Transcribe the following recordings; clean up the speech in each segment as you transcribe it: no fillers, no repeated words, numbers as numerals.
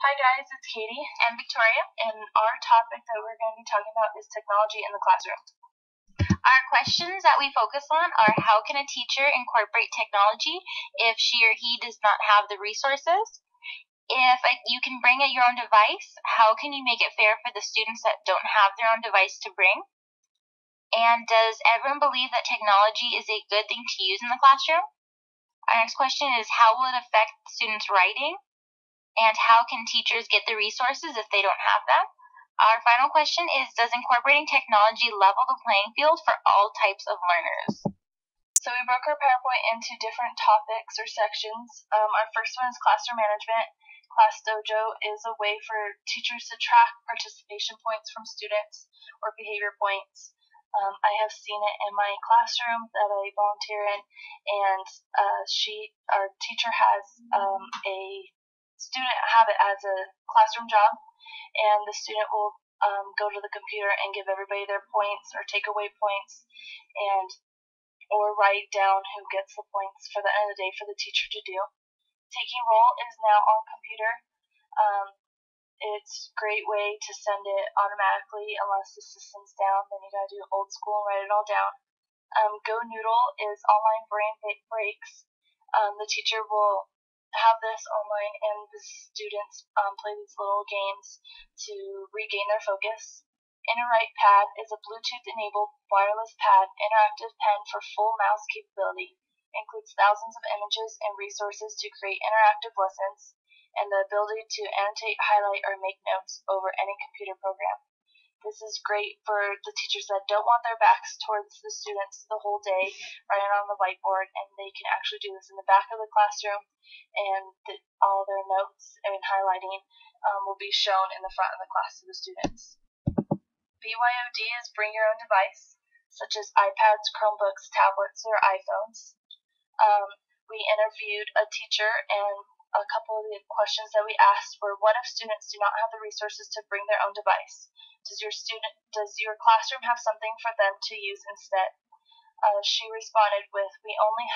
Hi guys, it's Katie and Victoria, and our topic that we're going to be talking about is technology in the classroom. Our questions that we focus on are: how can a teacher incorporate technology if she or he does not have the resources? If you can bring your own device, how can you make it fair for the students that don't have their own device to bring? And does everyone believe that technology is a good thing to use in the classroom? Our next question is: how will it affect students' writing? And how can teachers get the resources if they don't have them? Our final question is: does incorporating technology level the playing field for all types of learners? So we broke our PowerPoint into different topics or sections. Our first one is classroom management. Class Dojo is a way for teachers to track participation points from students or behavior points. I have seen it in my classroom that I volunteer in, and our teacher has a student have it as a classroom job, and the student will go to the computer and give everybody their points or take away points, or write down who gets the points for the end of the day for the teacher to do. Taking roll is now on computer. It's a great way to send it automatically unless the system's down. Then you gotta do old school and write it all down. Go Noodle is online brain breaks. The teacher will have this online, and the students play these little games to regain their focus. InnerWrite Pad is a Bluetooth-enabled wireless pad interactive pen for full mouse capability. It includes thousands of images and resources to create interactive lessons, and the ability to annotate, highlight, or make notes over any computer program. This is great for the teachers that don't want their backs towards the students the whole day, writing on the whiteboard, and they can actually do this in the back of the classroom, and all their notes and highlighting will be shown in the front of the class to the students. BYOD is bring your own device, such as iPads, Chromebooks, tablets, or iPhones. We interviewed a teacher, and a couple of the questions that we asked were: what if students do not have the resources to bring their own device? Does your classroom have something for them to use instead? She responded with, we only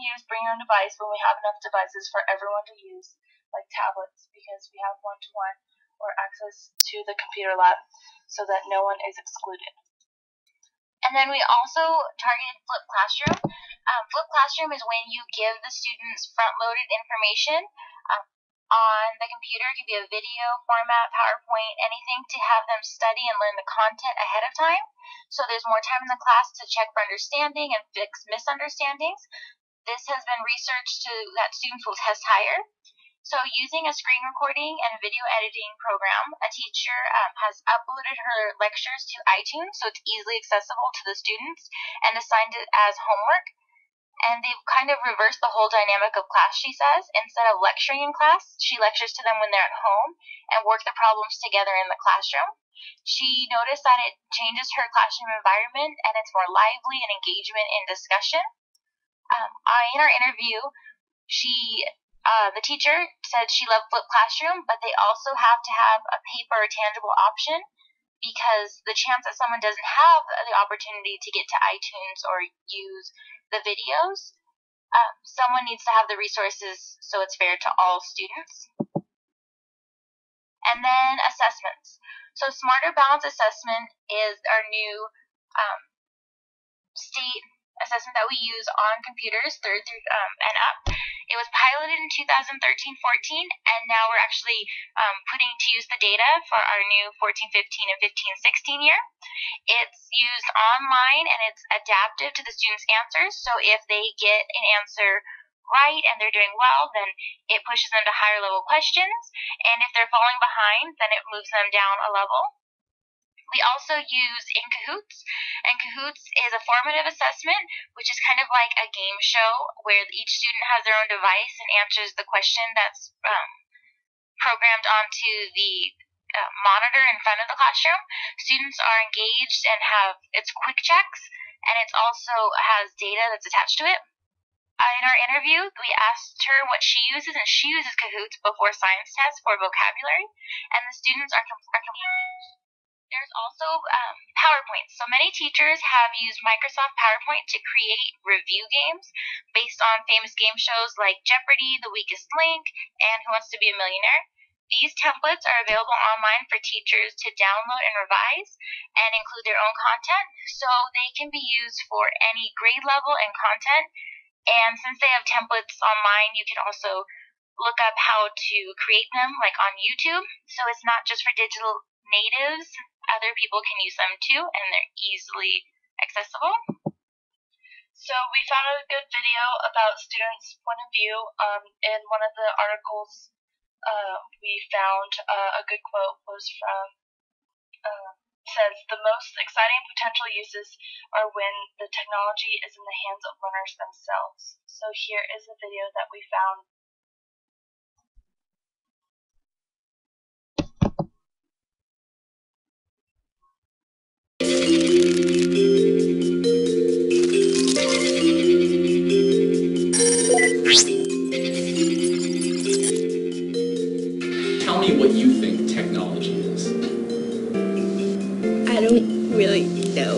use bring your own device when we have enough devices for everyone to use, like tablets, because we have one-to-one or access to the computer lab so that no one is excluded. And then we also targeted Flipped Classroom. Flipped Classroom is when you give the students front-loaded information on the computer. It could be a video format, PowerPoint, anything to have them study and learn the content ahead of time. So there's more time in the class to check for understanding and fix misunderstandings. This has been researched that students will test higher. So using a screen recording and video editing program, a teacher has uploaded her lectures to iTunes, so it's easily accessible to the students, and assigned it as homework. And they've kind of reversed the whole dynamic of class, she says. Instead of lecturing in class, she lectures to them when they're at home and work the problems together in the classroom. She noticed that it changes her classroom environment, and it's more lively and engagement in discussion. In our interview, the teacher said she loved Flipped Classroom, but they also have to have a paper or tangible option, because the chance that someone doesn't have the opportunity to get to iTunes or use the videos, someone needs to have the resources so it's fair to all students. And then assessments. So Smarter Balance Assessment is our new state assessment that we use on computers, 3rd through and up. It was piloted in 2013-14, and now we're actually putting to use the data for our new 14-15 and 15-16 year. It's used online, and it's adaptive to the students' answers. So if they get an answer right and they're doing well, then it pushes them to higher level questions. And if they're falling behind, then it moves them down a level. We also use in Kahoots, and Kahoots is a formative assessment, which is kind of like a game show where each student has their own device and answers the question that's programmed onto the monitor in front of the classroom. Students are engaged and it's quick checks, and it also has data that's attached to it. In our interview, we asked her what she uses, and she uses Kahoots before science tests for vocabulary, and the students are completely engaged. There's also PowerPoint. So many teachers have used Microsoft PowerPoint to create review games based on famous game shows like Jeopardy, The Weakest Link, and Who Wants to Be a Millionaire. These templates are available online for teachers to download and revise and include their own content, so they can be used for any grade level and content. And since they have templates online, you can also look up how to create them, like on YouTube. So it's not just for digital natives. Other people can use them too, and they're easily accessible. So we found a good video about students' point of view. In one of the articles, we found a good quote was from says the most exciting potential uses are when the technology is in the hands of learners themselves. So here is a video that we found. Tell me what you think technology is. I don't really know.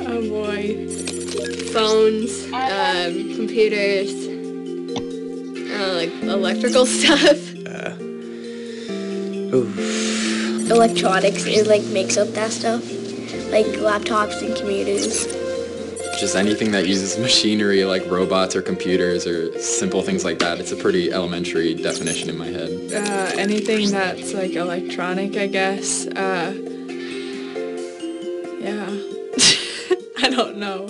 Oh boy. Phones, computers, like electrical stuff. Electronics, it like makes up that stuff. Like laptops and computers. Just anything that uses machinery like robots or computers or simple things like that. It's a pretty elementary definition in my head. Anything that's like electronic, I guess. Yeah. I don't know.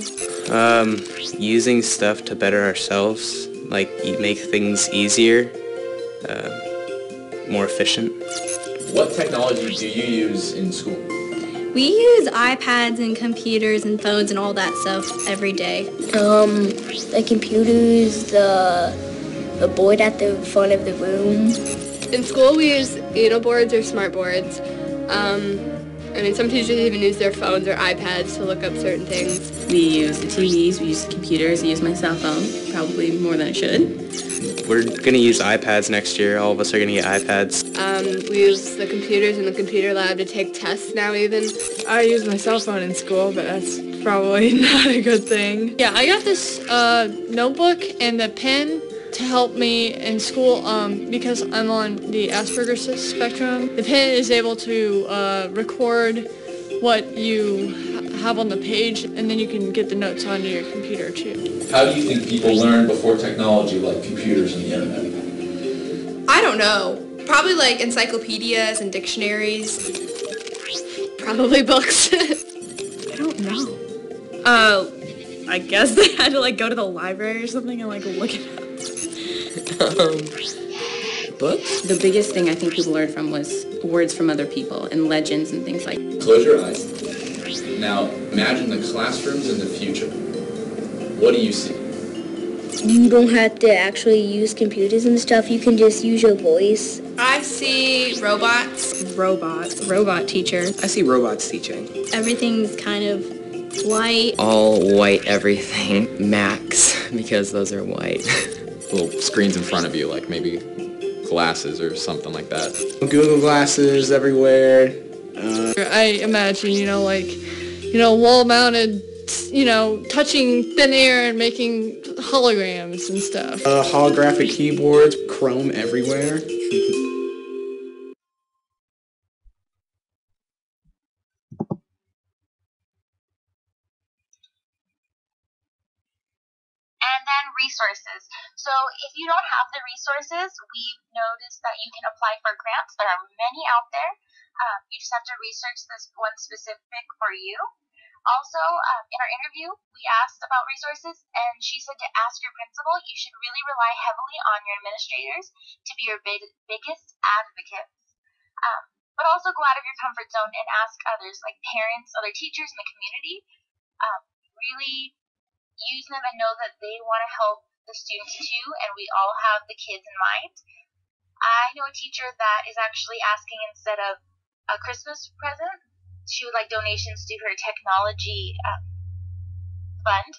Using stuff to better ourselves, like make things easier, more efficient. What technology do you use in school? We use iPads and computers and phones and all that stuff every day. The computers, the board at the front of the room. In school, we use boards or smart boards. Some teachers even use their phones or iPads to look up certain things. We use the TVs, we use the computers, I use my cell phone, probably more than I should. We're going to use iPads next year. All of us are going to get iPads. We use the computers in the computer lab to take tests now even. I use my cell phone in school, but that's probably not a good thing. Yeah, I got this notebook and a pen to help me in school because I'm on the Asperger's spectrum. The pen is able to record what you have on the page, and then you can get the notes onto your computer too. How do you think people learned before technology like computers and the internet? I don't know. Probably like encyclopedias and dictionaries. Probably books. I don't know. I guess they had to like go to the library or something and like look it up. Books? The biggest thing I think people learned from was words from other people and legends and things like that. Close your eyes. Now imagine the classrooms in the future. What do you see? You don't have to actually use computers and stuff. You can just use your voice. I see robots. Robot teacher. I see robots teaching. Everything's kind of white. All white everything. Macs, because those are white. Little screens in front of you, like maybe glasses or something like that. Google glasses everywhere. I imagine, wall-mounted, touching thin air and making holograms and stuff. Holographic keyboards, Chrome everywhere. And then resources. So if you don't have the resources, we've noticed that you can apply for grants. There are many out there. You just have to research this one specific for you. Also, in our interview, we asked about resources, and she said to ask your principal. You should really rely heavily on your administrators to be your biggest advocates. But also go out of your comfort zone and ask others, like parents, other teachers in the community. Really use them and know that they want to help the students too, and we all have the kids in mind. I know a teacher that is actually asking, instead of a Christmas present, she would like donations to her technology fund.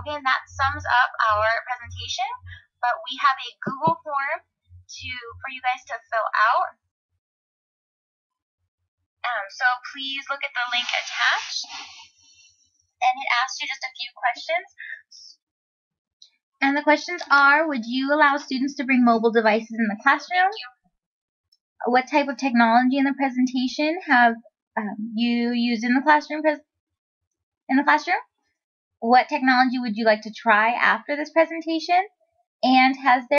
Okay, and that sums up our presentation, but we have a Google form for you guys to fill out. So please look at the link attached. And it asks you just a few questions. And And the questions are, would you allow students to bring mobile devices in the classroom? What type of technology in the presentation have you used in the classroom? What technology would you like to try after this presentation? And has there